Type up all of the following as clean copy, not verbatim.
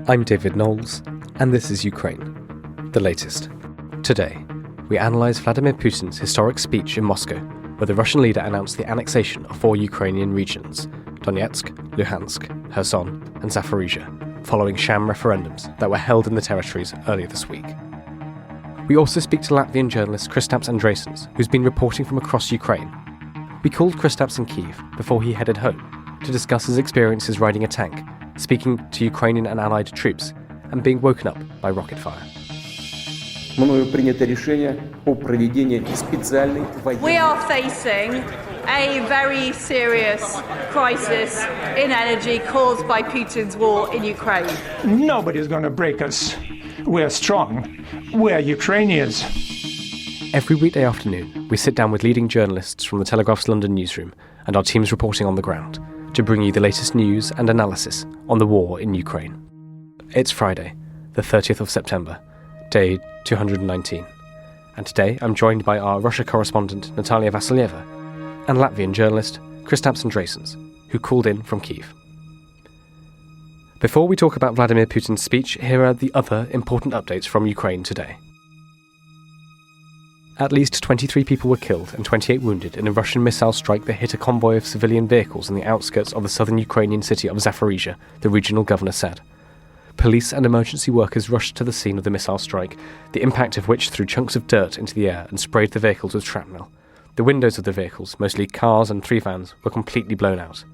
I'm David Knowles, and this is Ukraine, the latest. Today, we analyse Vladimir Putin's historic speech in Moscow, where the Russian leader announced the annexation of 4 Ukrainian regions, Donetsk, Luhansk, Kherson and Zaporizhia, following sham referendums that were held in the territories earlier this week. We also speak to Latvian journalist Kristaps Andrejsons, who's been reporting from across Ukraine. We called Kristaps in Kyiv before he headed home to discuss his experiences riding a tank, speaking to Ukrainian and allied troops, and being woken up by rocket fire. We are facing a very serious crisis in energy caused by Putin's war in Ukraine. Nobody's going to break us. We're strong. We're Ukrainians. Every weekday afternoon, we sit down with leading journalists from the Telegraph's London newsroom and our teams reporting on the ground to bring you the latest news and analysis on the war in Ukraine. It's Friday, the 30th of September, day 219. And today I'm joined by our Russia correspondent Nataliya Vasilyeva and Latvian journalist Kristaps Andrejsons, who called in from Kyiv. Before we talk about Vladimir Putin's speech, here are the other important updates from Ukraine today. At least 23 people were killed and 28 wounded in a Russian missile strike that hit a convoy of civilian vehicles in the outskirts of the southern Ukrainian city of Zaporizhia, the regional governor said. Police and emergency workers rushed to the scene of the missile strike, the impact of which threw chunks of dirt into the air and sprayed the vehicles with shrapnel. The windows of the vehicles, mostly cars and 3 vans, were completely blown out.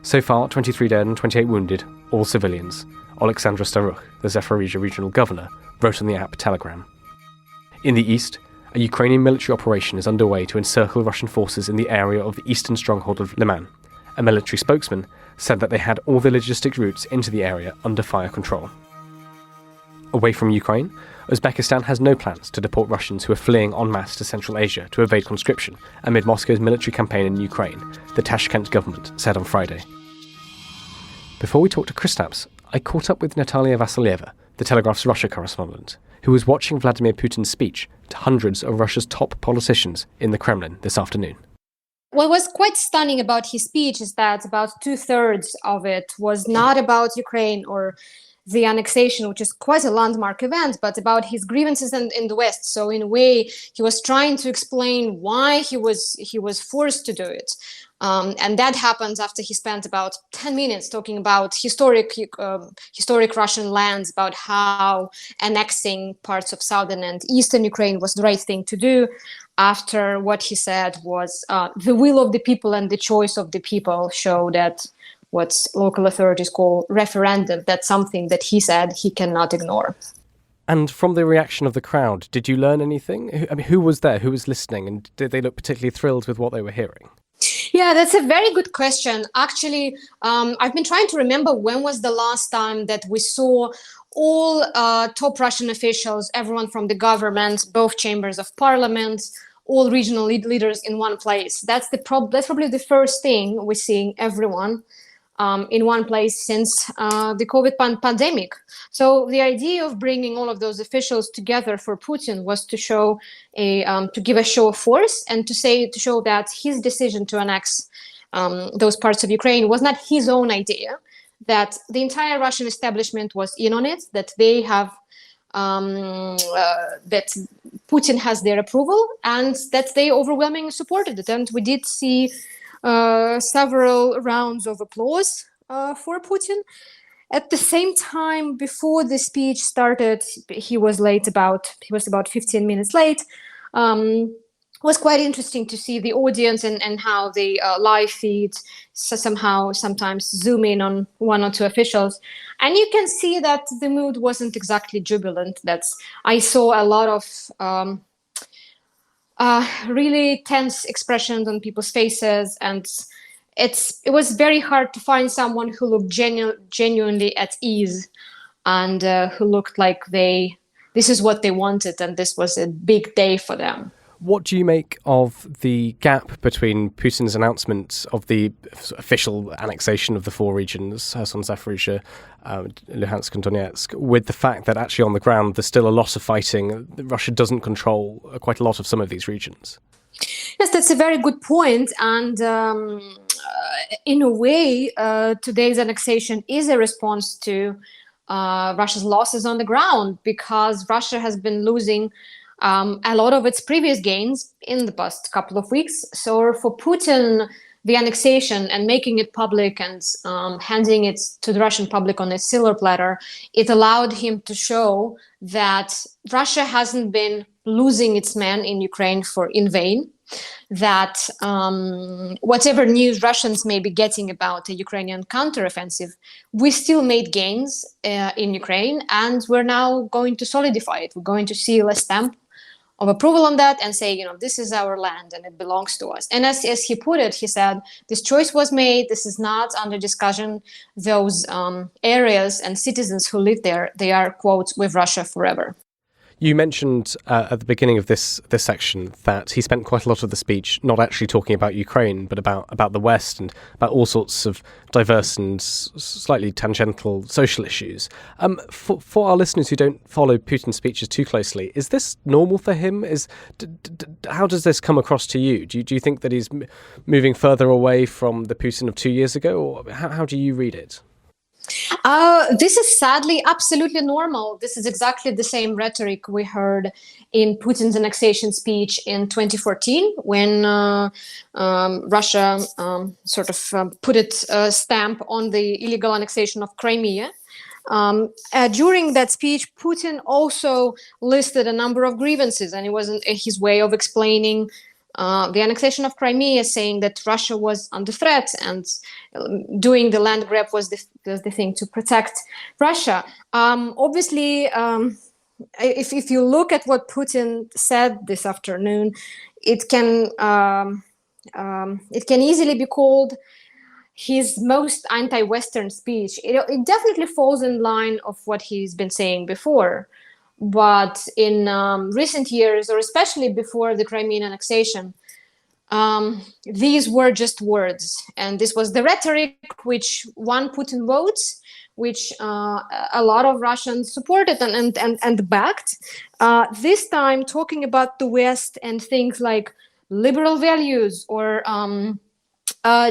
So far, 23 dead and 28 wounded, all civilians, Oleksandr Starukh, the Zaporizhia regional governor, wrote on the app Telegram. In the east, a Ukrainian military operation is underway to encircle Russian forces in the area of the eastern stronghold of Liman. A military spokesman said that they had all the logistic routes into the area under fire control. Away from Ukraine, Uzbekistan has no plans to deport Russians who are fleeing en masse to Central Asia to evade conscription amid Moscow's military campaign in Ukraine, the Tashkent government said on Friday. Before we talk to Kristaps, I caught up with Nataliya Vasilyeva, the Telegraph's Russia correspondent, who was watching Vladimir Putin's speech to hundreds of Russia's top politicians in the Kremlin this afternoon. What was quite stunning about his speech is that about 2/3 of it was not about Ukraine or the annexation, which is quite a landmark event, but about his grievances in the West. So in a way, he was trying to explain why he was forced to do it. And that happens after he spent about 10 minutes talking about historic Russian lands, about how annexing parts of southern and eastern Ukraine was the right thing to do, after what he said was the will of the people and the choice of the people show that what local authorities call referendum, that's something that he said he cannot ignore. And from the reaction of the crowd, did you learn anything? I mean, who was there? Who was listening? And did they look particularly thrilled with what they were hearing? Yeah, that's a very good question. Actually, I've been trying to remember when was the last time that we saw all top Russian officials, everyone from the government, both chambers of parliament, all regional leaders in one place. That's probably the first thing we're seeing everyone in one place since the COVID pandemic. So the idea of bringing all of those officials together for Putin was to show to give a show of force and to show that his decision to annex those parts of Ukraine was not his own idea, that the entire Russian establishment was in on it, that they have that Putin has their approval and that they overwhelmingly supported it. And we did see several rounds of applause for Putin. At the same time, before the speech started, he was about 15 minutes late. It was quite interesting to see the audience and how the live feed sometimes zoom in on one or two officials. And you can see that the mood wasn't exactly jubilant. I saw a lot of really tense expressions on people's faces, and it was very hard to find someone who looked genuinely at ease and who looked like this is what they wanted and this was a big day for them. What do you make of the gap between Putin's announcement of the official annexation of the 4 regions, Kherson, Zaporizhia, Luhansk and Donetsk, with the fact that actually on the ground there's still a lot of fighting? Russia doesn't control quite a lot of some of these regions. Yes, that's a very good point. And in a way, today's annexation is a response to Russia's losses on the ground, because Russia has been losing a lot of its previous gains in the past couple of weeks. So for Putin, the annexation and making it public and handing it to the Russian public on a silver platter, it allowed him to show that Russia hasn't been losing its men in Ukraine in vain, that whatever news Russians may be getting about the Ukrainian counteroffensive, we still made gains in Ukraine, and we're now going to solidify it. We're going to seal a stamp of approval on that and say, this is our land and it belongs to us. And as he put it, he said, this choice was made. This is not under discussion. Those areas and citizens who live there, they are, quote, with Russia forever. You mentioned at the beginning of this section that he spent quite a lot of the speech not actually talking about Ukraine, but about the West and about all sorts of diverse and slightly tangential social issues. For our listeners who don't follow Putin's speeches too closely, is this normal for him? How does this come across to you? Do you think that he's moving further away from the Putin of 2 years ago, or how do you read it? This is sadly absolutely normal. This is exactly the same rhetoric we heard in Putin's annexation speech in 2014, when Russia put its stamp on the illegal annexation of Crimea. During that speech, Putin also listed a number of grievances, and it was his way of explaining the annexation of Crimea, saying that Russia was under threat and doing the land grab was the thing to protect Russia. Obviously, if you look at what Putin said this afternoon, it can easily be called his most anti-Western speech. It definitely falls in line of what he's been saying before. But in recent years, or especially before the Crimean annexation, these were just words. And this was the rhetoric which won Putin votes, which a lot of Russians supported and backed. This time, talking about the West and things like liberal values or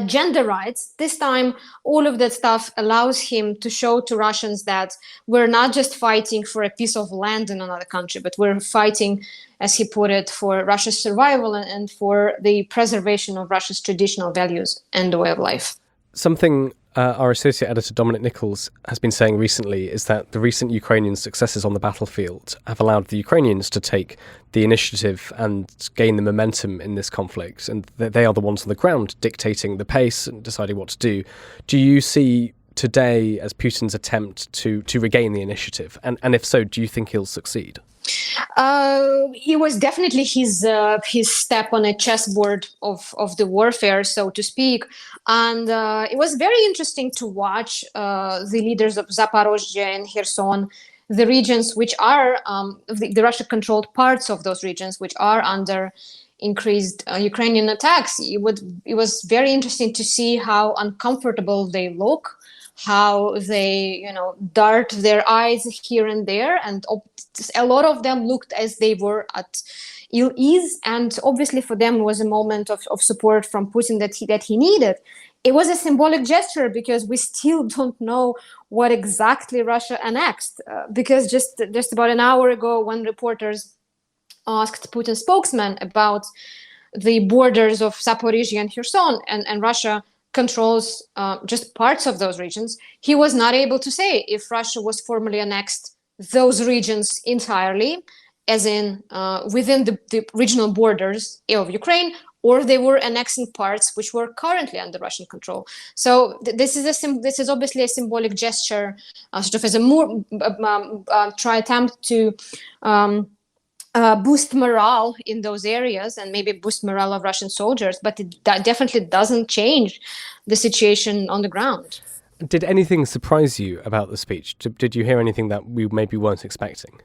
gender rights, this time all of that stuff allows him to show to Russians that we're not just fighting for a piece of land in another country, but we're fighting, as he put it, for Russia's survival and for the preservation of Russia's traditional values and the way of life. Something our associate editor Dominic Nichols has been saying recently is that the recent Ukrainian successes on the battlefield have allowed the Ukrainians to take the initiative and gain the momentum in this conflict, and they are the ones on the ground dictating the pace and deciding what to do. Do you see today as Putin's attempt to regain the initiative? And if so, do you think he'll succeed? It was definitely his step on a chessboard of the warfare, so to speak. And it was very interesting to watch the leaders of Zaporozhye and Kherson, the regions which are the Russia-controlled parts of those regions, which are under increased Ukrainian attacks. It was very interesting to see how uncomfortable they look, how they, dart their eyes here and there, and a lot of them looked as they were at ill ease. And obviously, for them, it was a moment of support from Putin that he needed. It was a symbolic gesture because we still don't know what exactly Russia annexed. Because just about an hour ago, when reporters asked Putin's spokesman about the borders of Zaporizhzhia and Kherson, and Russia controls just parts of those regions, he was not able to say if Russia was formally annexed those regions entirely, as in within the regional borders of Ukraine, or they were annexing parts which were currently under Russian control. So this is obviously a symbolic gesture, sort of as a more attempt to boost morale in those areas and maybe boost morale of Russian soldiers, but that definitely doesn't change the situation on the ground. Did anything surprise you about the speech? Did you hear anything that we maybe weren't expecting?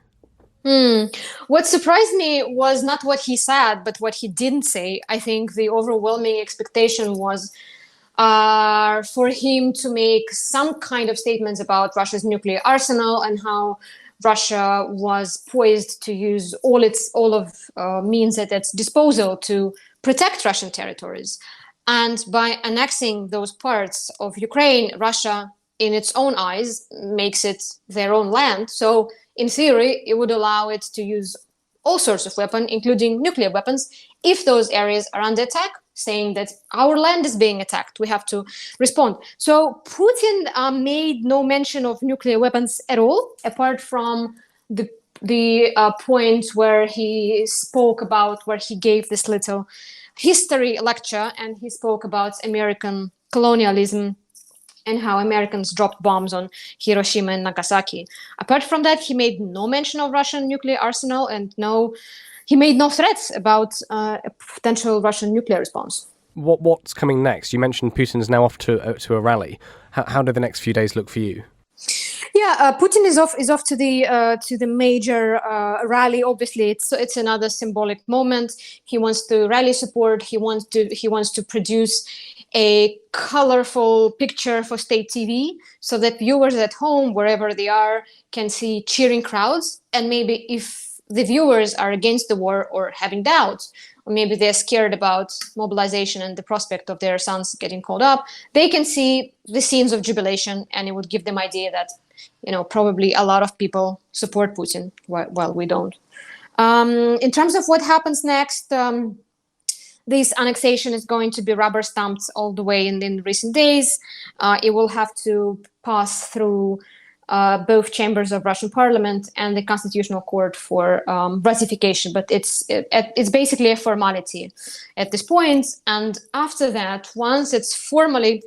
What surprised me was not what he said, but what he didn't say. I think the overwhelming expectation was for him to make some kind of statements about Russia's nuclear arsenal and how Russia was poised to use all of means at its disposal to protect Russian territories. And by annexing those parts of Ukraine, Russia in its own eyes, makes it their own land. So in theory, it would allow it to use all sorts of weapons, including nuclear weapons, if those areas are under attack, saying that our land is being attacked, we have to respond. So Putin made no mention of nuclear weapons at all, apart from the point where he spoke about, where he gave this little history lecture, and he spoke about American colonialism and how Americans dropped bombs on Hiroshima and Nagasaki. Apart from that, he made no mention of Russian nuclear arsenal, and he made no threats about a potential Russian nuclear response. What's coming next? You mentioned Putin's now off to a rally. How do the next few days look for you? Yeah, Putin is off to the major rally. Obviously, it's another symbolic moment. He wants to rally support. He wants to produce a colorful picture for state TV, so that viewers at home, wherever they are, can see cheering crowds. And maybe if the viewers are against the war or having doubts, or maybe they're scared about mobilization and the prospect of their sons getting called up, they can see the scenes of jubilation, and it would give them idea that, probably a lot of people support Putin, while we don't. In terms of what happens next, this annexation is going to be rubber stamped all the way in recent days. It will have to pass through both chambers of Russian parliament and the constitutional court for ratification, but it's basically a formality at this point. And after that, once it's formally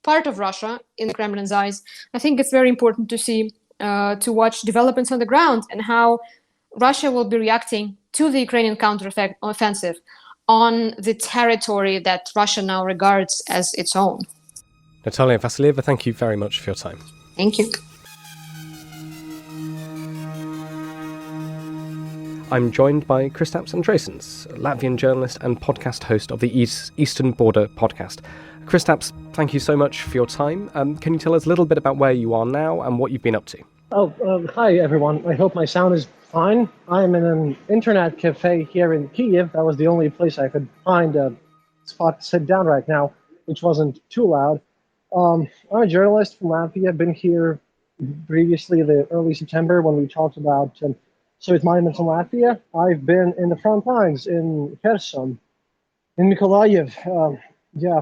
part of Russia in the Kremlin's eyes, I think it's very important to watch developments on the ground and how Russia will be reacting to the Ukrainian counteroffensive on the territory that Russia now regards as its own. Nataliya, Vasilyeva, thank you very much for your time. Thank you. I'm joined by Kristaps Andrejsons, Latvian journalist and podcast host of the Eastern Border podcast. Kristaps, thank you so much for your time. Can you tell us a little bit about where you are now and what you've been up to? Hi, everyone. I hope my sound is fine. I'm in an internet cafe here in Kyiv. That was the only place I could find a spot to sit down right now, which wasn't too loud. I'm a journalist from Latvia. I've been here previously, the early September, when we talked about Soviet monuments in Latvia. I've been in the front lines in Kherson, in Mykolaiv,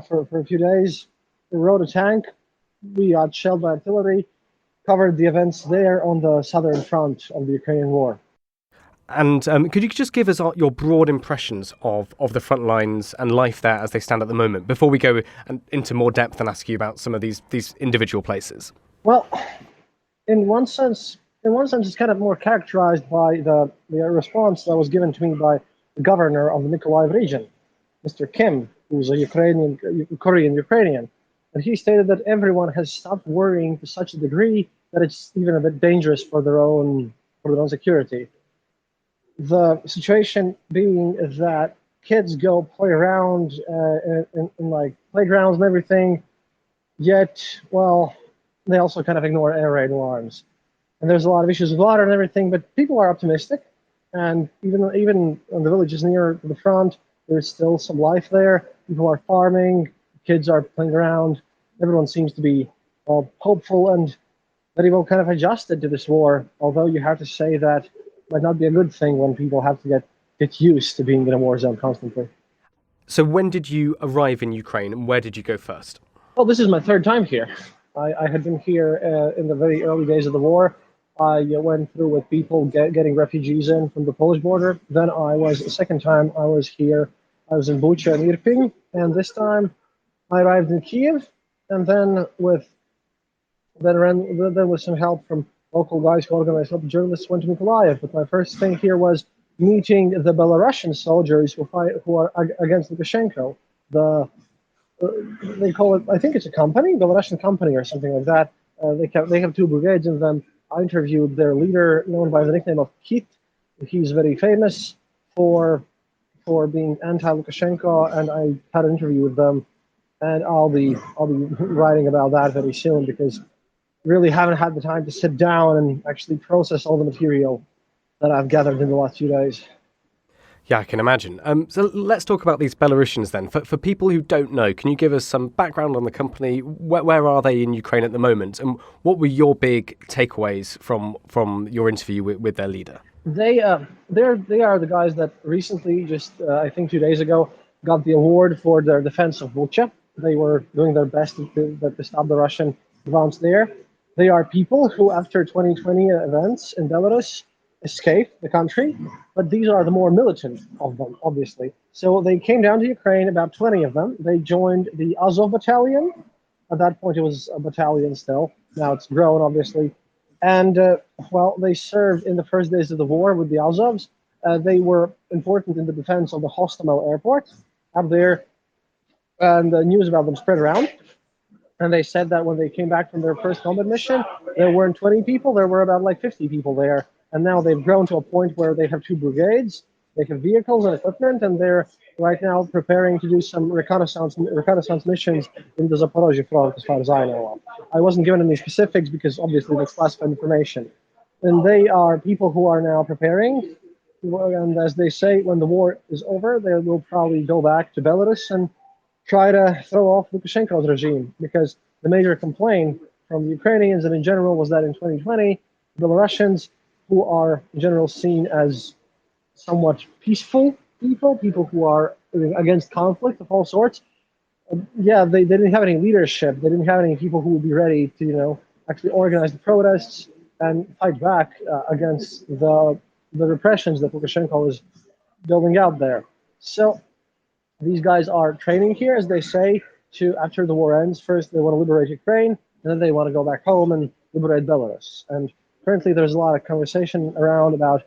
for a few days. We rode a tank. We got shelled by artillery. Covered the events there on the southern front of the Ukrainian war. And could you just give us your broad impressions of the front lines and life there as they stand at the moment, before we go into more depth and ask you about some of these individual places? Well, in one sense, it's kind of more characterized by the response that was given to me by the governor of the Mykolaiv region, Mr. Kim, who's a Korean Ukrainian. And he stated that everyone has stopped worrying to such a degree that it's even a bit dangerous for their own security. The situation being that kids go play around in like playgrounds and everything, yet, well, they also kind of ignore air raid alarms. And there's a lot of issues with water and everything, but people are optimistic. And even in the villages near the front, there's still some life there. People are farming, kids are playing around. Everyone seems to be hopeful and very well kind of adjusted to this war, although you have to say that might not be a good thing when people have to get used to being in a war zone constantly. So when did you arrive in Ukraine, and where did you go first? Well, this is my third time here. I had been here in the very early days of the war. I went through with people getting refugees in from the Polish border. Then the second time I was here, I was in Bucha and Irpin, and this time I arrived in Kyiv, and then with some help from local guys who organized help, journalists went to Mykolaiv. But my first thing here was meeting the Belarusian soldiers who are against Lukashenko. They call it, I think it's a company, Belarusian company or something like that. They have two brigades in them. I interviewed their leader, known by the nickname of Kit. He's very famous for being anti-Lukashenko, and I had an interview with them. And I'll be writing about that very soon, because really haven't had the time to sit down and actually process all the material that I've gathered in the last few days. Yeah, I can imagine. So let's talk about these Belarusians then. For people who don't know, can you give us some background on the company? Where are they in Ukraine at the moment? And what were your big takeaways from your interview with their leader? They are the guys that recently, just I think 2 days ago, got the award for their defense of Bucha. They were doing their best to stop the Russian advance there. They are people who, after 2020 events in Belarus, escaped the country, but these are the more militant of them, obviously. So they came down to Ukraine, about 20 of them. They joined the Azov battalion. At that point, it was a battalion still. Now it's grown, obviously. And, they served in the first days of the war with the Azovs. They were important in the defense of the Hostomel airport up there, and the news about them spread around. And they said that when they came back from their first combat mission, there weren't 20 people, there were about like 50 people there. And now they've grown to a point where they have 2 brigades, they have vehicles and equipment, and they're right now preparing to do some reconnaissance missions in the Zaporozhye front, as far as I know. I wasn't given any specifics because obviously that's classified information. And they are people who are now preparing. And as they say, when the war is over, they will probably go back to Belarus and try to throw off Lukashenko's regime, because the major complaint from the Ukrainians and in general was that in 2020, Belarusians, who are in general seen as somewhat peaceful people who are against conflict of all sorts, they didn't have any leadership. They didn't have any people who would be ready to, actually organize the protests and fight back against the repressions that Lukashenko is building out there. So these guys are training here, as they say, to, after the war ends, first they want to liberate Ukraine, and then they want to go back home and liberate Belarus. And currently there's a lot of conversation around about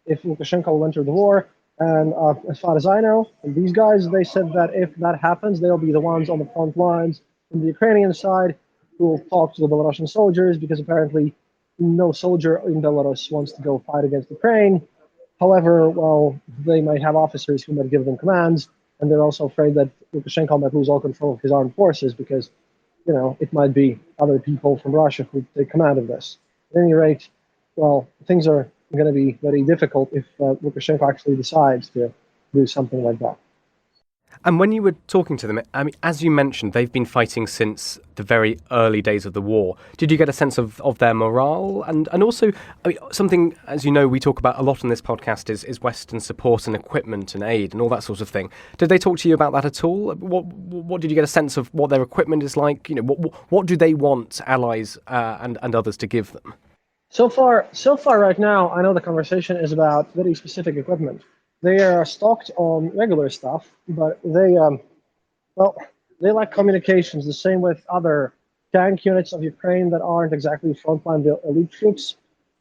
if Lukashenko will enter the war. And as far as I know, these guys, they said that if that happens, they'll be the ones on the front lines from the Ukrainian side who will talk to the Belarusian soldiers, because apparently no soldier in Belarus wants to go fight against Ukraine. However, they might have officers who might give them commands, and they're also afraid that Lukashenko might lose all control of his armed forces because, it might be other people from Russia who take command of this. At any rate, things are going to be very difficult if Lukashenko actually decides to do something like that. And when you were talking to them, I mean, as you mentioned, they've been fighting since the very early days of the war. Did you get a sense of their morale? And also, I mean, something, as you know, we talk about a lot on this podcast is Western support and equipment and aid and all that sort of thing. Did they talk to you about that at all? What did you get a sense of what their equipment is like? What do they want allies and others to give them? So far right now, I know the conversation is about very specific equipment. They are stocked on regular stuff, but they lack communications, the same with other tank units of Ukraine that aren't exactly frontline elite troops.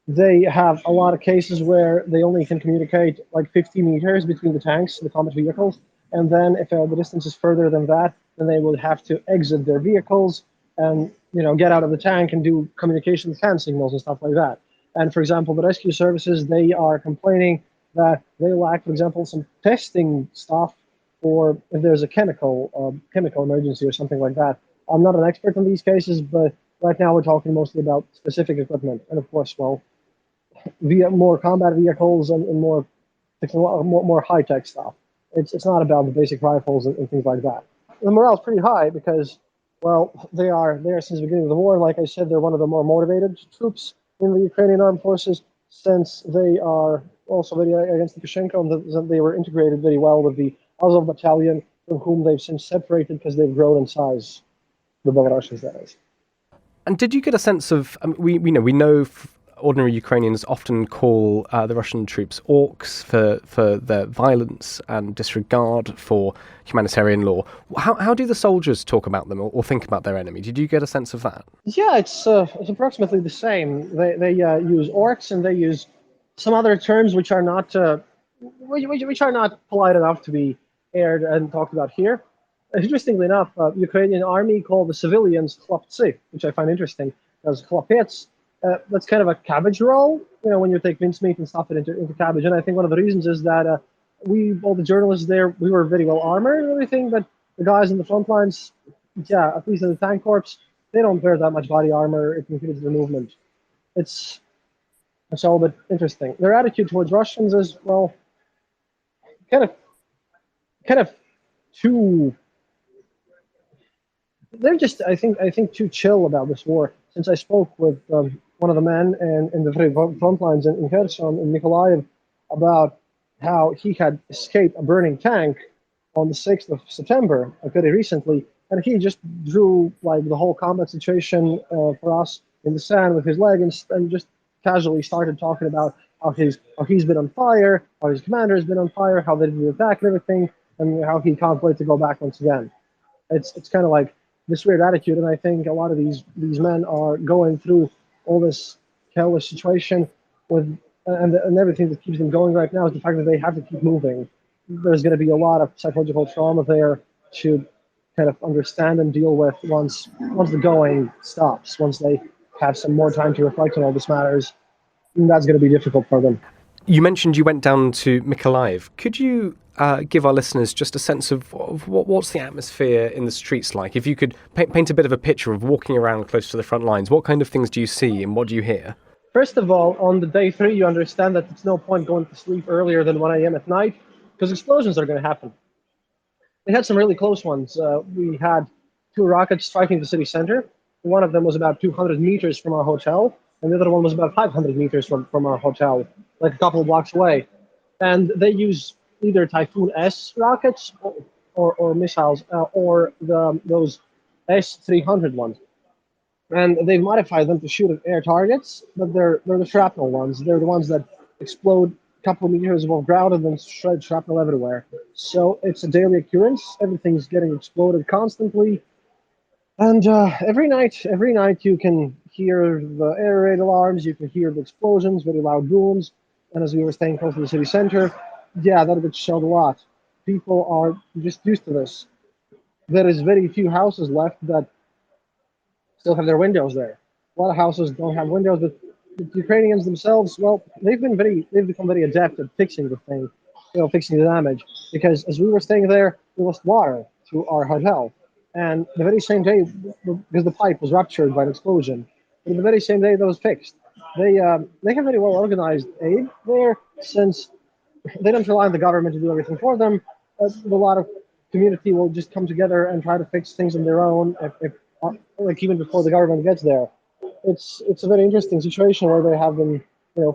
They have a lot of cases where they only can communicate like 50 meters between the tanks, the combat vehicles, and then if the distance is further than that, then they will have to exit their vehicles and get out of the tank and do communication with hand signals and stuff like that. And for example, the rescue services, they are complaining that they lack, for example, some testing stuff for if there's a chemical emergency or something like that. I'm not an expert on these cases, but right now we're talking mostly about specific equipment, and of course, more combat vehicles and more high-tech stuff. It's not about the basic rifles and things like that. The morale's pretty high because, they are there since the beginning of the war. Like I said, they're one of the more motivated troops in the Ukrainian armed forces, since they are also very against Lukashenko, and they were integrated very well with the Azov battalion, from whom they've since separated because they've grown in size, the Belarusians, that is. And did you get a sense of, we know ordinary Ukrainians often call the Russian troops orcs for their violence and disregard for humanitarian law. How do the soldiers talk about them or think about their enemy? Did you get a sense of that? Yeah, it's approximately the same. They use orcs, and they use some other terms which are not polite enough to be aired and talked about here. Interestingly enough, Ukrainian army call the civilians chlapцы, which I find interesting, because chlapets, that's kind of a cabbage roll, when you take mincemeat and stuff it into cabbage. And I think one of the reasons is that all the journalists there, we were very well armored and everything, but the guys in the front lines, at least in the tank corps, they don't wear that much body armor. It inhibits the movement. It's all a bit interesting. Their attitude towards Russians is, kind of too. They're just, I think, too chill about this war. Since I spoke with one of the men in the very front lines in Kherson and Mykolaiv about how he had escaped a burning tank on the 6th of September, very recently, and he just drew like the whole combat situation for us in the sand with his leg and just casually started talking about how he's been on fire, how his commander has been on fire, how they did the attack and everything, and how he can't wait to go back once again. It's kind of like this weird attitude, and I think a lot of these men are going through all this hellish situation with and everything that keeps them going right now is the fact that they have to keep moving. There's going to be a lot of psychological trauma there to kind of understand and deal with once the going stops, once they have some more time to reflect on all these matters. And that's going to be difficult for them. You mentioned you went down to Mykolaiv. Could you give our listeners just a sense of what's the atmosphere in the streets like? If you could paint a bit of a picture of walking around close to the front lines, what kind of things do you see and what do you hear? First of all, on the day 3, you understand that it's no point going to sleep earlier than 1 a.m. at night because explosions are going to happen. We had some really close ones. We had 2 rockets striking the city center. One of them was about 200 meters from our hotel, and the other one was about 500 meters from our hotel, like a couple of blocks away. And they use either Typhoon S rockets or missiles or those S-300 ones. And they've modified them to shoot at air targets, but they're the shrapnel ones. They're the ones that explode a couple of meters above ground and then shred shrapnel everywhere. So it's a daily occurrence. Everything's getting exploded constantly. And every night you can hear the air raid alarms, you can hear the explosions, very loud booms. And as we were staying close to the city center, yeah, that gets shelled a lot. People are just used to this. There is very few houses left that still have their windows there. A lot of houses don't have windows, but the Ukrainians themselves, well, they've become very adept at fixing the thing, fixing the damage. Because as we were staying there, we lost water to our hotel. And the very same day, because the pipe was ruptured by an explosion, but the very same day that was fixed. They have very well organized aid there, since they don't rely on the government to do everything for them. A lot of community will just come together and try to fix things on their own, like even before the government gets there. It's a very interesting situation where they have been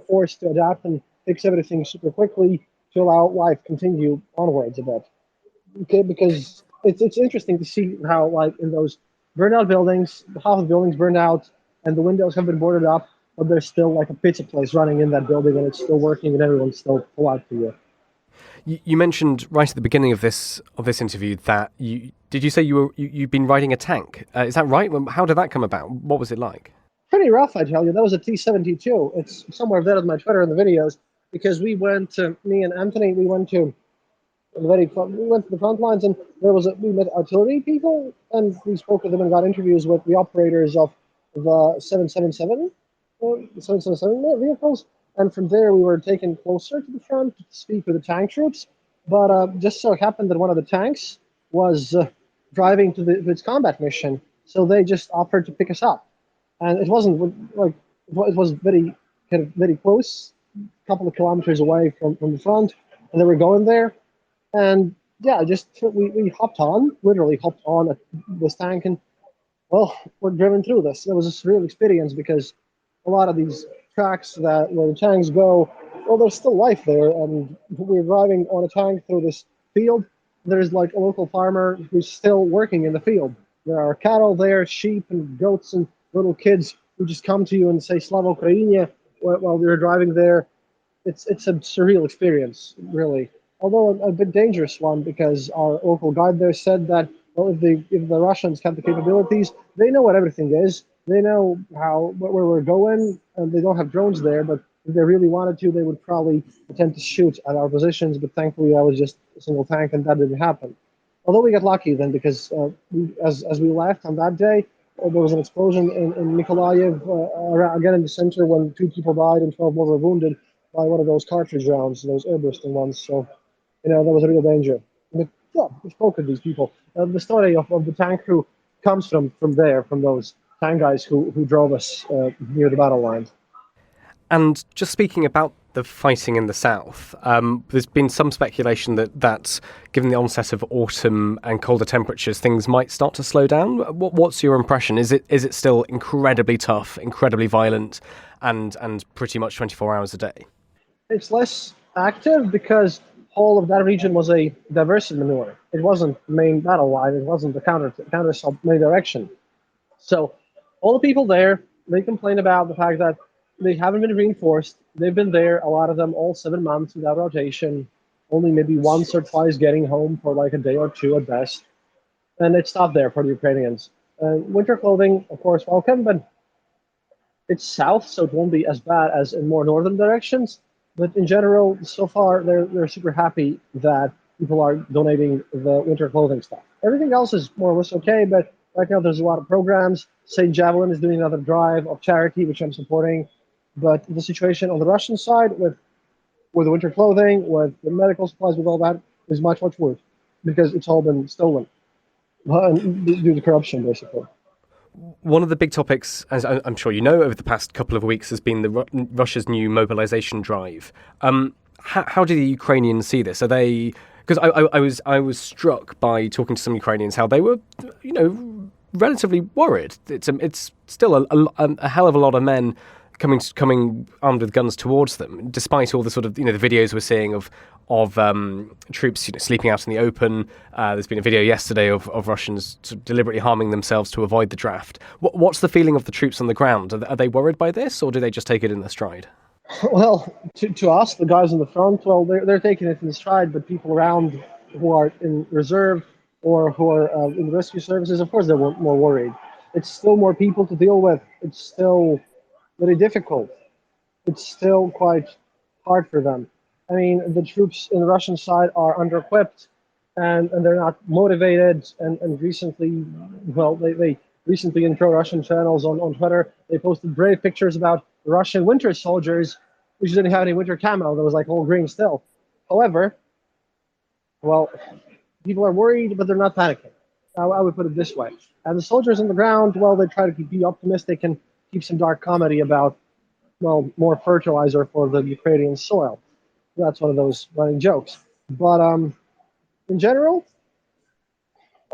forced to adapt and fix everything super quickly to allow life continue onwards a bit. Okay, because it's interesting to see how, like, in those burned out buildings, half the buildings burned out and the windows have been boarded up, but there's still like a pizza place running in that building and it's still working and everyone's still polite to you. You mentioned right at the beginning of this interview that did you say you've been riding a tank? Is that right? How did that come about? What was it like? Pretty rough, I tell you. That was a T-72. It's somewhere there on my Twitter and the videos, because me and Anthony, we went to the front lines, and we met artillery people, and we spoke with them and got interviews with the operators of the 777 vehicles. And from there, we were taken closer to the front to speak with the tank troops. But just so happened that one of the tanks was driving to its combat mission, so they just offered to pick us up. And it wasn't like it was very close, a couple of kilometers away from the front, and they were going there. And yeah, we literally hopped on this tank, and well, we're driven through this. It was a surreal experience because a lot of these tracks where the tanks go, well, there's still life there, and we're driving on a tank through this field. There's like a local farmer who's still working in the field. There are cattle there, sheep and goats and little kids who just come to you and say Slava Ukraini while we're driving there. It's a surreal experience, really. Although a bit dangerous one, because our local guide there said that, well, if the Russians have the capabilities, they know what everything is. They know where we're going, and they don't have drones there, but if they really wanted to, they would probably attempt to shoot at our positions, but thankfully that was just a single tank, and that didn't happen. Although we got lucky then, because as we left on that day, there was an explosion in Mykolaiv, again in the center, when 2 people died and 12 more were wounded by one of those cartridge rounds, those air bursting ones. So, that was a real danger. But yeah, we spoke with these people. The story of the tank crew comes from those tank guys who drove us near the battle lines. And just speaking about the fighting in the south. There's been some speculation that given the onset of autumn and colder temperatures, things might start to slow down. What's your impression? Is it still incredibly tough, incredibly violent, and pretty much 24 hours a day? It's less active because whole of that region was a diversion maneuver. It wasn't the main battle line. It wasn't the counter main direction. So all the people there, they complain about the fact that they haven't been reinforced. They've been there, a lot of them, all 7 months without rotation, only maybe once or twice getting home for like a day or two at best. And it's tough there for the Ukrainians. Winter clothing, of course, welcome, but it's south, so it won't be as bad as in more northern directions. But in general, so far, they're super happy that people are donating the winter clothing stuff. Everything else is more or less okay, but right now there's a lot of programs. St. Javelin is doing another drive of charity, which I'm supporting. But the situation on the Russian side with the winter clothing, with the medical supplies, with all that, is much, much worse because it's all been stolen due to corruption, basically. One of the big topics, as I'm sure you know, over the past couple of weeks has been Russia's new mobilization drive. How do the Ukrainians see this? Are they... Because I was struck by talking to some Ukrainians how they were, relatively worried. It's still a hell of a lot of men coming armed with guns towards them, despite all the sort of the videos we're seeing of troops sleeping out in the open. There's been a video yesterday of Russians sort of deliberately harming themselves to avoid the draft. What's the feeling of the troops on the ground? Are they worried by this, or do they just take it in their stride? Well, to us, the guys in the front, well, they're taking it in stride, but people around who are in reserve or who are in rescue services, of course, they're more worried. It's still more people to deal with. It's still very difficult. It's still quite hard for them. I mean, the troops in the Russian side are under-equipped and they're not motivated. And recently, well, they recently in pro-Russian channels on Twitter, they posted brave pictures about Russian winter soldiers, which didn't have any winter camo. That was like all green still. However, well, people are worried, but they're not panicking. I would put it this way. And the soldiers on the ground, well, they try to be optimistic and keep some dark comedy about, well, more fertilizer for the Ukrainian soil. That's one of those running jokes. But in general,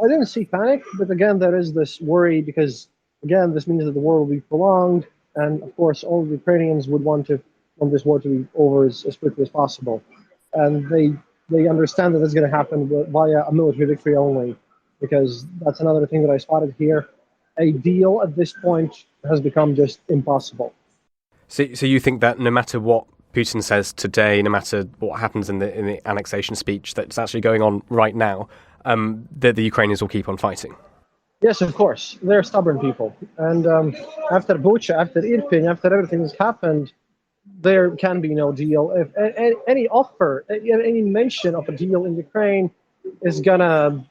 I didn't see panic. But again, there is this worry because, again, this means that the war will be prolonged. And of course, all the Ukrainians would want this war to be over as quickly as possible. And they understand that it's going to happen via a military victory only, because that's another thing that I spotted here. A deal at this point has become just impossible. So you think that no matter what Putin says today, no matter what happens in the annexation speech that's actually going on right now, that the Ukrainians will keep on fighting? Yes, of course. They're stubborn people. And after Bucha, after Irpin, after everything that's happened, there can be no deal. If any offer, any mention of a deal in Ukraine is gonna,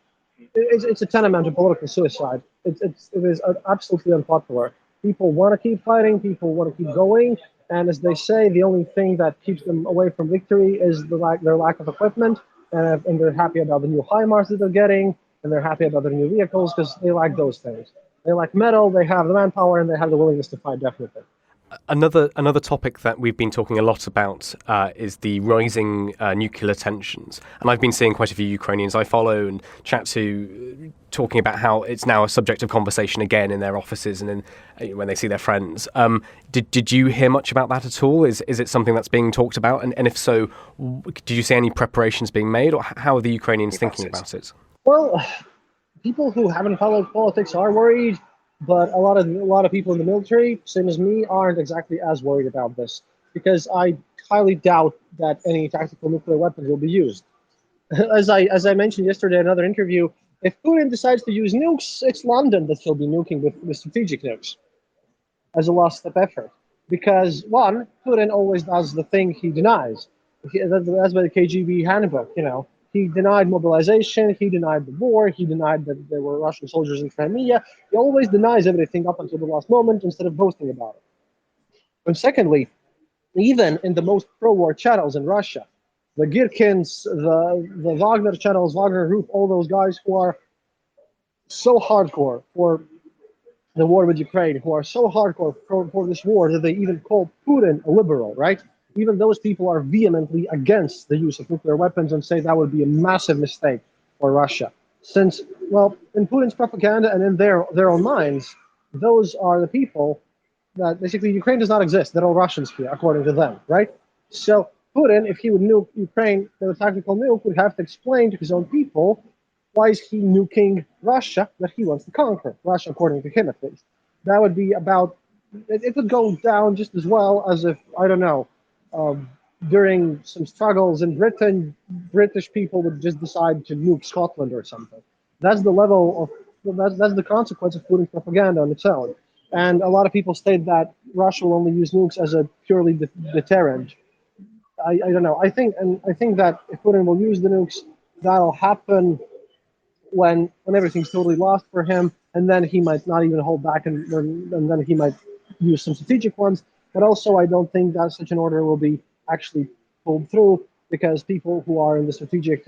it's a tantamount to political suicide. It is absolutely unpopular. People want to keep fighting. People want to keep going. And as they say, the only thing that keeps them away from victory is their lack of equipment. And they're happy about the new HIMARS that they're getting. And they're happy about their new vehicles because they like those things. They like metal, they have the manpower, and they have the willingness to fight, definitely. Another topic that we've been talking a lot about is the rising nuclear tensions. And I've been seeing quite a few Ukrainians I follow and chat to talking about how it's now a subject of conversation again in their offices and when they see their friends. Did you hear much about that at all? Is it something that's being talked about? And if so, did you see any preparations being made, or how are the Ukrainians thinking about it? Well, people who haven't followed politics are worried, but a lot of people in the military, same as me, aren't exactly as worried about this, because I highly doubt that any tactical nuclear weapons will be used. As I mentioned yesterday in another interview, if Putin decides to use nukes, it's London that he'll be nuking with strategic nukes as a last step effort. Because one, Putin always does the thing he denies. That's by the KGB handbook, He denied mobilization, he denied the war, he denied that there were Russian soldiers in Crimea. He always denies everything up until the last moment instead of boasting about it. And secondly, even in the most pro-war channels in Russia, the Girkins, the Wagner channels, Wagner Group, all those guys who are so hardcore for the war with Ukraine, who are so hardcore for this war that they even call Putin a liberal, right? even those people are vehemently against the use of nuclear weapons and say that would be a massive mistake for Russia. Since, well, in Putin's propaganda and in their own minds, those are the people that basically Ukraine does not exist. They're all Russians here, according to them, right? So Putin, if he would nuke Ukraine with a tactical nuke, would have to explain to his own people why is he nuking Russia that he wants to conquer, Russia according to him at least. That would be about, it would go down just as well as if, I don't know, during some struggles in Britain, British people would just decide to nuke Scotland or something. That's the level of, that's the consequence of Putin's propaganda on its own. And a lot of people state that Russia will only use nukes as a purely deterrent. I don't know. I think that if Putin will use the nukes, that'll happen when everything's totally lost for him, and then he might not even hold back, and then he might use some strategic ones. But also, I don't think that such an order will be actually pulled through, because people who are in the strategic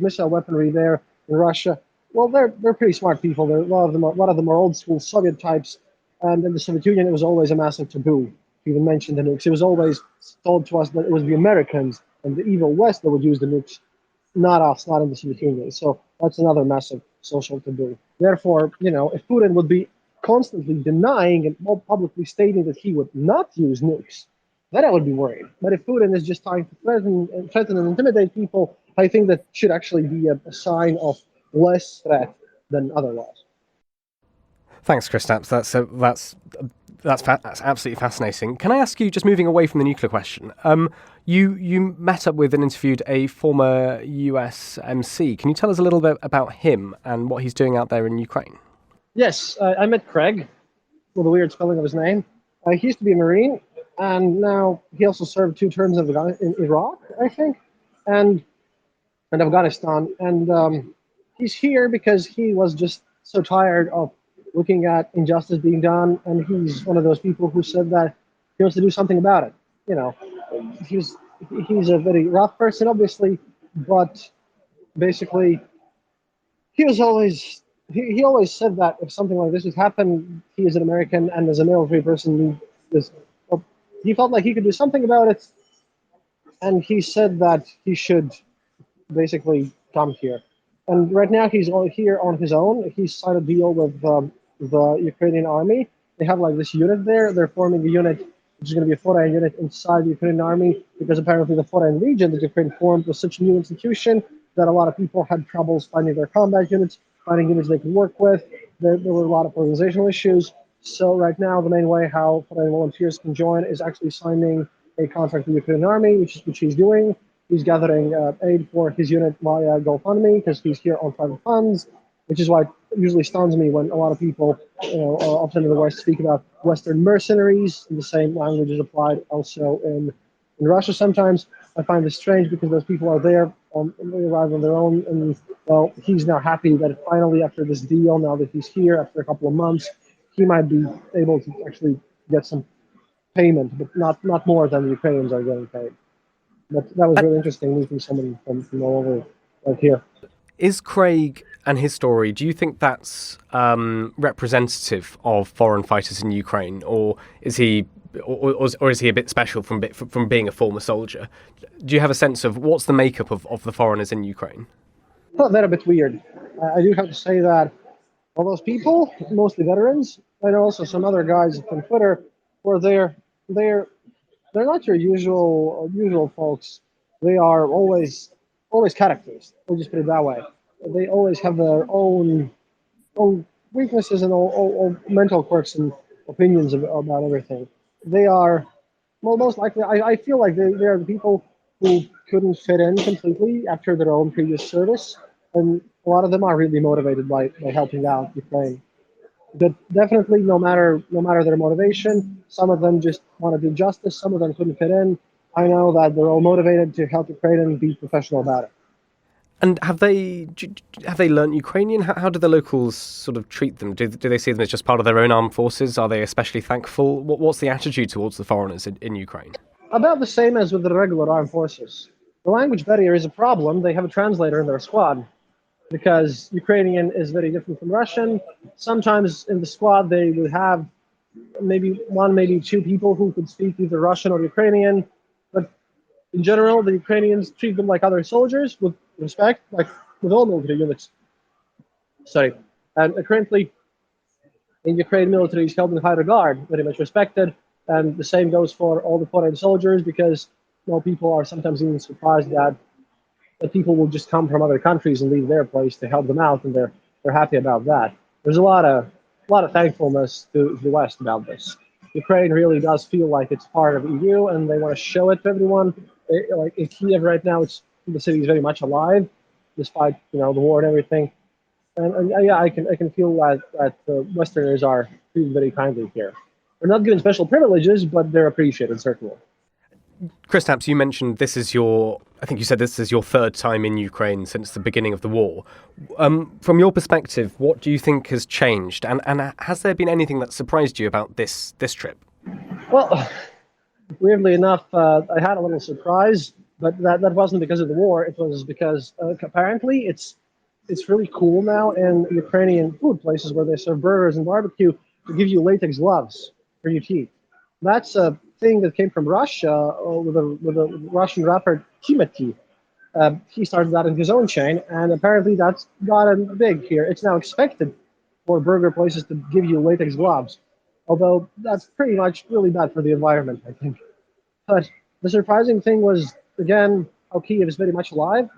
missile weaponry there in Russia, well, they're pretty smart people. A lot of them are old school Soviet types, and in the Soviet Union, it was always a massive taboo to even mention the nukes. It was always told to us that it was the Americans and the evil West that would use the nukes, not us, not in the Soviet Union. So that's another massive social taboo. Therefore, if Putin would be constantly denying and publicly stating that he would not use nukes, then I would be worried. But if Putin is just trying to threaten and intimidate people, I think that should actually be a sign of less threat than otherwise. Thanks, Kristaps. That's absolutely fascinating. Can I ask you, just moving away from the nuclear question, you met up with and interviewed a former US MC. Can you tell us a little bit about him and what he's doing out there in Ukraine? Yes, I met Craig, with a weird spelling of his name. He used to be a Marine, and now he also served 2 terms in Iraq, I think, and Afghanistan. And he's here because he was just so tired of looking at injustice being done, and he's one of those people who said that he wants to do something about it. He's a very rough person, obviously, but basically he always said that if something like this would happen, he is an American, and as a military person, he felt like he could do something about it, and he said that he should basically come here. And right now he's here on his own. He's signed a deal with the Ukrainian army. They have like this unit there. They're forming a unit, which is going to be a foreign unit inside the Ukrainian army, because apparently the foreign region that Ukraine formed was such a new institution that a lot of people had troubles finding their combat units, finding units they could work with. There were a lot of organizational issues. So right now, the main way how foreign volunteers can join is actually signing a contract with the Ukrainian army, which he's doing. He's gathering aid for his unit via GoFundMe, because he's here on private funds, which is why it usually stuns me when a lot of people, often in the West, speak about Western mercenaries, and the same language is applied also in Russia sometimes. I find this strange because those people are there, they arrive on their own, and well, he's now happy that finally, after this deal, now that he's here after a couple of months, he might be able to actually get some payment, but not more than the Ukrainians are getting paid. But that was really interesting, meeting someone from all over right here. Is Craig and his story, do you think that's representative of foreign fighters in Ukraine, or is he a bit special from being a former soldier? Do you have a sense of what's the makeup of the foreigners in Ukraine? Well, they're a bit weird. I do have to say that all those people, mostly veterans, and also some other guys from Twitter, where they're not your usual folks. They are always characters. We'll just put it that way. They always have their own weaknesses and all mental quirks and opinions about everything. They are, well, most likely, I feel like they are the people who couldn't fit in completely after their own previous service, and a lot of them are really motivated by helping out Ukraine. But definitely, no matter their motivation, some of them just want to do justice. Some of them couldn't fit in. I know that they're all motivated to help Ukraine and be professional about it. And have they learnt Ukrainian? How do the locals sort of treat them? Do they see them as just part of their own armed forces? Are they especially thankful? What's the attitude towards the foreigners in Ukraine? About the same as with the regular armed forces. The language barrier is a problem. They have a translator in their squad, because Ukrainian is very different from Russian. Sometimes in the squad they will have maybe one, maybe two people who could speak either Russian or Ukrainian. But in general, the Ukrainians treat them like other soldiers with respect, like with all military units. Sorry. And currently, in Ukraine, military is held in high regard, very much respected. And the same goes for all the foreign soldiers, because people are sometimes even surprised that people will just come from other countries and leave their place to help them out, and they're happy about that. There's a lot of thankfulness to the West about this. Ukraine really does feel like it's part of EU, and they want to show it to everyone. Like in Kiev right now, the city is very much alive, despite the war and everything. And yeah, I can feel that Westerners are treated very kindly here. They're not given special privileges, but they're appreciated certainly. Kristaps, you mentioned this is your third time in Ukraine since the beginning of the war. From your perspective, what do you think has changed? And has there been anything that surprised you about this trip? Well, weirdly enough, I had a little surprise, but that wasn't because of the war. It was because apparently it's really cool now in Ukrainian food places where they serve burgers and barbecue to give you latex gloves for your teeth. That's a thing that came from Russia with a Russian rapper Timothy. He started that in his own chain, and apparently that's gotten big here. It's now expected for burger places to give you latex gloves, although that's pretty much really bad for the environment, I think. But the surprising thing was, again, how Kiev is very much alive.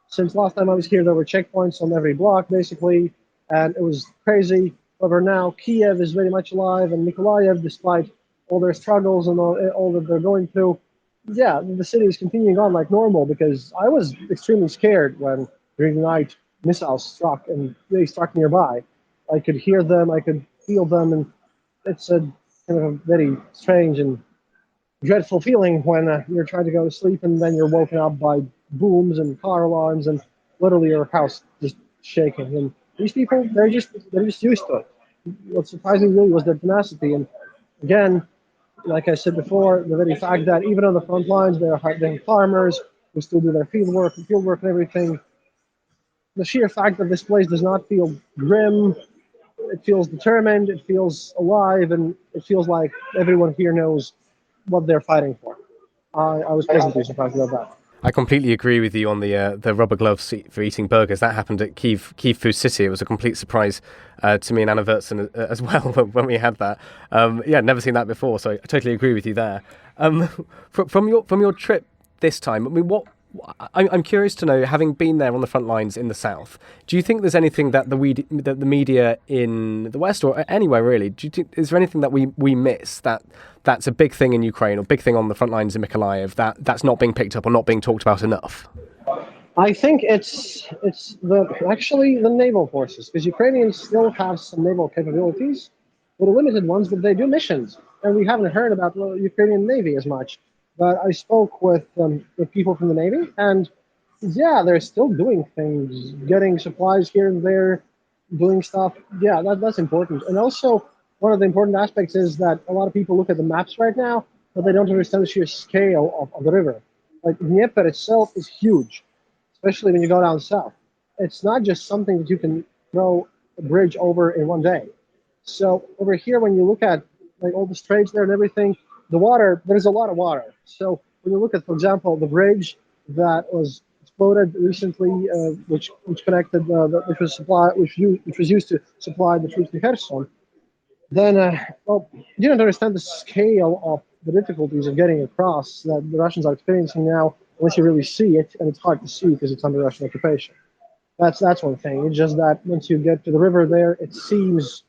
Since last time I was here, there were checkpoints on every block, basically, and it was crazy. However, now Kiev is very much alive, and Mykolaiv, despite all their struggles and all that they're going through, yeah, the city is continuing on like normal, because I was extremely scared when during the night missiles struck, and they struck nearby. I could hear them, I could feel them, and it's a kind of a very strange and dreadful feeling when you're trying to go to sleep and then you're woken up by booms and car alarms and literally your house just shaking. And these people, they're just used to it. What surprised me really was their tenacity. And again, like I said before, the very fact that even on the front lines, they're farmers who still do their field work and everything. The sheer fact that this place does not feel grim, it feels determined, it feels alive, and it feels like everyone here knows what they're fighting for. I was pleasantly surprised about that. I completely agree with you on the rubber gloves for eating burgers. That happened at Kyiv Food City. It was a complete surprise to me and Anna Vertson as well when we had that. Never seen that before, so I totally agree with you there. From your trip this time, I mean, I'm curious to know, having been there on the front lines in the south, do you think there's anything that the media in the West or anywhere really, is there anything that we miss that's a big thing in Ukraine or big thing on the front lines in Mykolaiv that's not being picked up or not being talked about enough? I think it's the naval forces, because Ukrainians still have some naval capabilities, little limited ones, but they do missions, and we haven't heard about the Ukrainian Navy as much. But I spoke with people from the Navy, and yeah, they're still doing things, getting supplies here and there, doing stuff. Yeah, that's important. And also, one of the important aspects is that a lot of people look at the maps right now, but they don't understand the sheer scale of the river. Like Dnieper itself is huge, especially when you go down south. It's not just something that you can throw a bridge over in one day. So over here, when you look at like all the straits there and everything, the water, there's a lot of water. So when you look at, for example, the bridge that was exploded recently, which connected, which was used to supply the troops to Kherson, then you don't understand the scale of the difficulties of getting across that the Russians are experiencing now, unless you really see it, and it's hard to see because it's under Russian occupation. That's one thing. It's just that once you get to the river there, it seems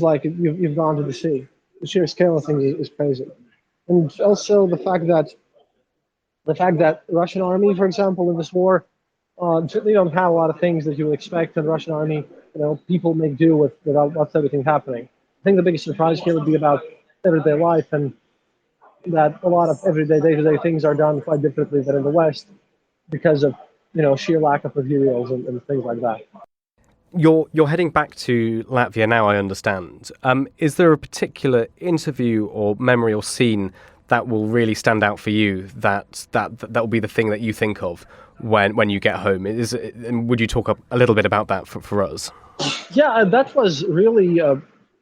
like you've gone to the sea. The sheer scale of things is crazy. And also the fact that the Russian army, for example, in this war, they don't have a lot of things that you would expect in the Russian army. People make do without everything happening. I think the biggest surprise here would be about everyday life, and that a lot of everyday day-to-day things are done quite differently than in the West because of sheer lack of materials and things like that. You're heading back to Latvia now, I understand. Is there a particular interview or memory or scene that will really stand out for you that will be the thing that you think of when you get home? Would you talk a little bit about that for us? Yeah, that was really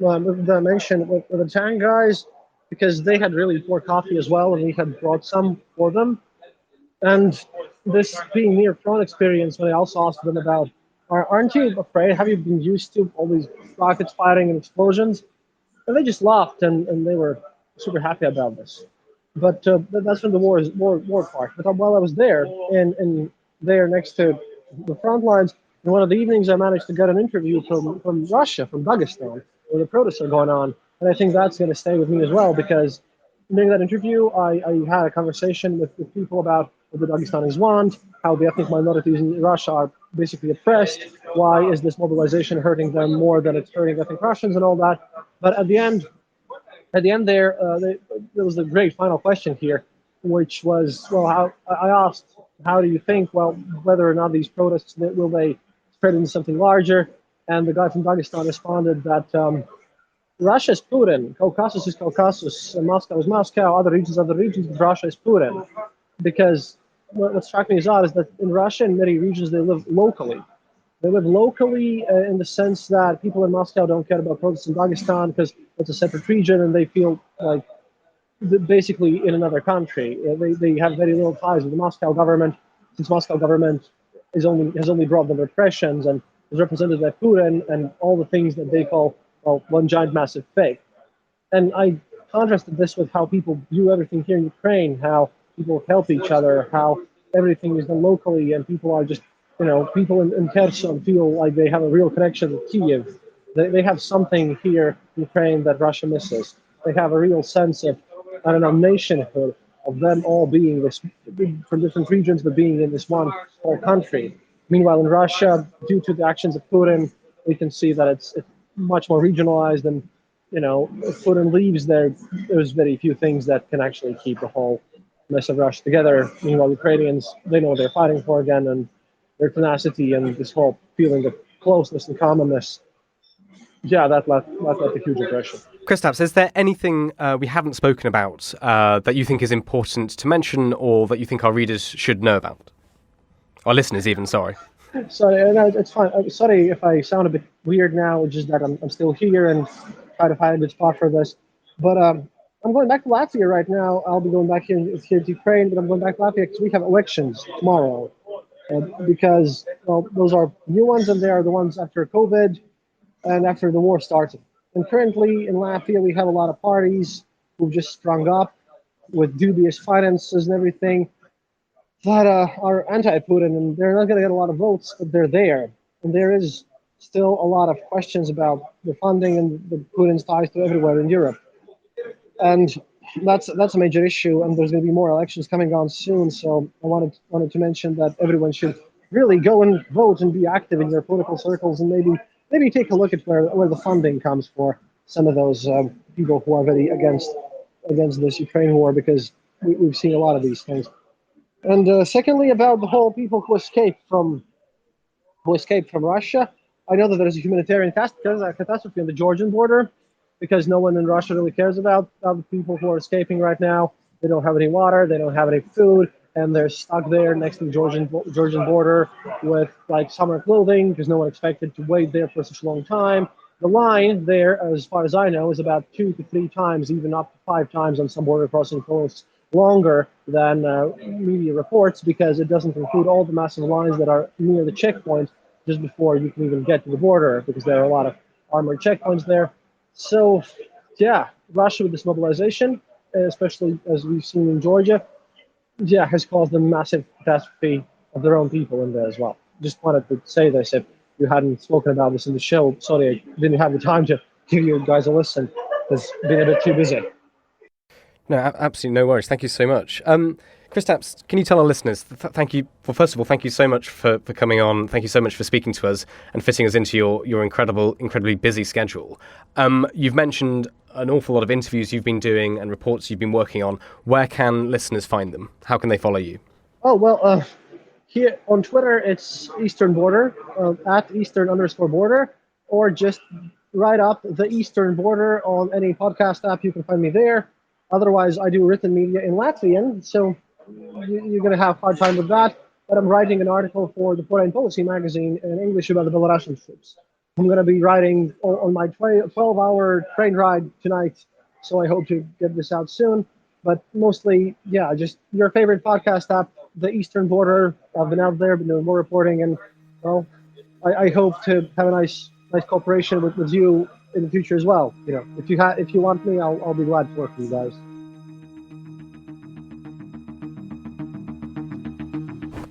with the mention with the Tang guys, because they had really poor coffee as well, and we had brought some for them. And this being near front experience, when I also asked them about, aren't you afraid? Have you been used to all these rockets firing and explosions? And they just laughed, and they were super happy about this. But that's from the war part. But while I was there, and there next to the front lines, in one of the evenings, I managed to get an interview from Russia, from Dagestan, where the protests are going on. And I think that's going to stay with me as well, because during that interview, I had a conversation with people about what the Dagestanis want, how the ethnic minorities in Russia are basically oppressed, why is this mobilization hurting them more than it's hurting ethnic Russians and all that. But at the end there, there was a great final question here, which was, well, I asked, how do you think, well, whether or not these protests, will they spread into something larger? And the guy from Dagestan responded that Russia is Putin, Caucasus is Caucasus, and Moscow is Moscow, other regions, but Russia is Putin. Because what struck me as odd is that in Russia, in many regions, they live locally. They live locally in the sense that people in Moscow don't care about protests in Dagestan because it's a separate region, and they feel like basically in another country. They have very little ties with the Moscow government, since Moscow government has only brought them repressions and is represented by Putin and all the things that they call, well, one giant massive fake. And I contrasted this with how people view everything here in Ukraine, how people help each other, how everything is done locally, and people are just, people in Kherson feel like they have a real connection with Kiev. They have something here in Ukraine that Russia misses. They have a real sense of, I don't know, nationhood, of them all being this, from different regions, but being in this one whole country. Meanwhile, in Russia, due to the actions of Putin, we can see that it's much more regionalized, and if Putin leaves, there's very few things that can actually keep the whole mess of Russia together. Meanwhile, Ukrainians, they know what they're fighting for again, and their tenacity and this whole feeling of closeness and commonness, that left a huge impression. Kristaps, is there anything we haven't spoken about that you think is important to mention, or that you think our readers should know about? Our listeners even, sorry. Sorry, no, it's fine. I'm sorry if I sound a bit weird now, just that I'm still here and try to find a good spot for this. But I'm going back to Latvia right now. I'll be going back here to Ukraine, but I'm going back to Latvia because we have elections tomorrow. Because, well, those are new ones, and they are the ones after COVID and after the war started. And currently in Latvia, we have a lot of parties who've just sprung up with dubious finances and everything that are anti-Putin, and they're not going to get a lot of votes, but they're there. And there is still a lot of questions about the funding and the Putin's ties to everywhere in Europe. And that's a major issue, and there's going to be more elections coming on soon. So I wanted to mention that everyone should really go and vote and be active in their political circles, and maybe take a look at where the funding comes for some of those people who are very against this Ukraine war, because we've seen a lot of these things. And secondly, about the whole people who escaped from Russia, I know that there is a humanitarian catastrophe on the Georgian border, because no one in Russia really cares about the people who are escaping right now. They don't have any water, they don't have any food, and they're stuck there next to the Georgian border with like summer clothing, because no one expected to wait there for such a long time. The line there, as far as I know, is about 2 to 3 times, even up to 5 times on some border crossing posts, longer than media reports, because it doesn't include all the massive lines that are near the checkpoint just before you can even get to the border, because there are a lot of armored checkpoints there. So, Russia with this mobilization, especially as we've seen in Georgia, has caused a massive catastrophe of their own people in there as well. Just wanted to say this. If you hadn't spoken about this in the show, sorry, I didn't have the time to give you guys a listen. It's been a bit too busy. No, absolutely no worries. Thank you so much. Kristaps, can you tell our listeners, thank you, well, first of all, thank you so much for coming on. Thank you so much for speaking to us and fitting us into your incredibly busy schedule. You've mentioned an awful lot of interviews you've been doing and reports you've been working on. Where can listeners find them? How can they follow you? Oh, well, here on Twitter, it's Eastern Border, at Eastern_border, or just write up the Eastern Border on any podcast app. You can find me there. Otherwise, I do written media in Latvian, so you're going to have a hard time with that. But I'm writing an article for the Foreign Policy magazine in English about the Belarusian troops. I'm going to be riding on my 12-hour train ride tonight, so I hope to get this out soon. But mostly, yeah, just your favorite podcast app, the Eastern Border. I've been out there, been doing more reporting, and well, I hope to have a nice cooperation with you in the future as well. You know, if you want me, I'll be glad to work with you guys.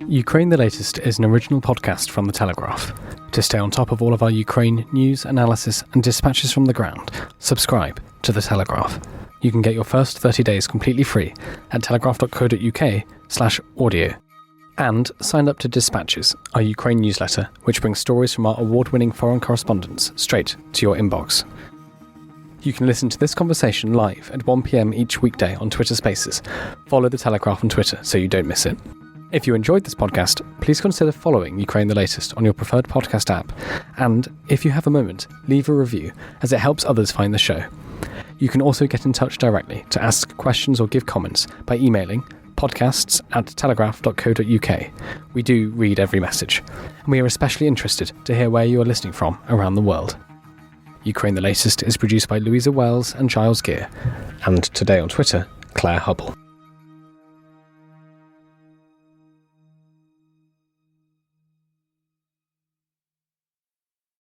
Ukraine the Latest is an original podcast from The Telegraph. To stay on top of all of our Ukraine news, analysis and dispatches from the ground, subscribe to The Telegraph. You can get your first 30 days completely free at telegraph.co.uk/audio. And sign up to Dispatches, our Ukraine newsletter, which brings stories from our award-winning foreign correspondents straight to your inbox. You can listen to this conversation live at 1 p.m. each weekday on Twitter Spaces. Follow The Telegraph on Twitter so you don't miss it. If you enjoyed this podcast, please consider following Ukraine the Latest on your preferred podcast app. And if you have a moment, leave a review, as it helps others find the show. You can also get in touch directly to ask questions or give comments by emailing podcasts@telegraph.co.uk. We do read every message, and we are especially interested to hear where you are listening from around the world. Ukraine the Latest is produced by Louisa Wells and Giles Gear, and today on Twitter, Claire Hubble.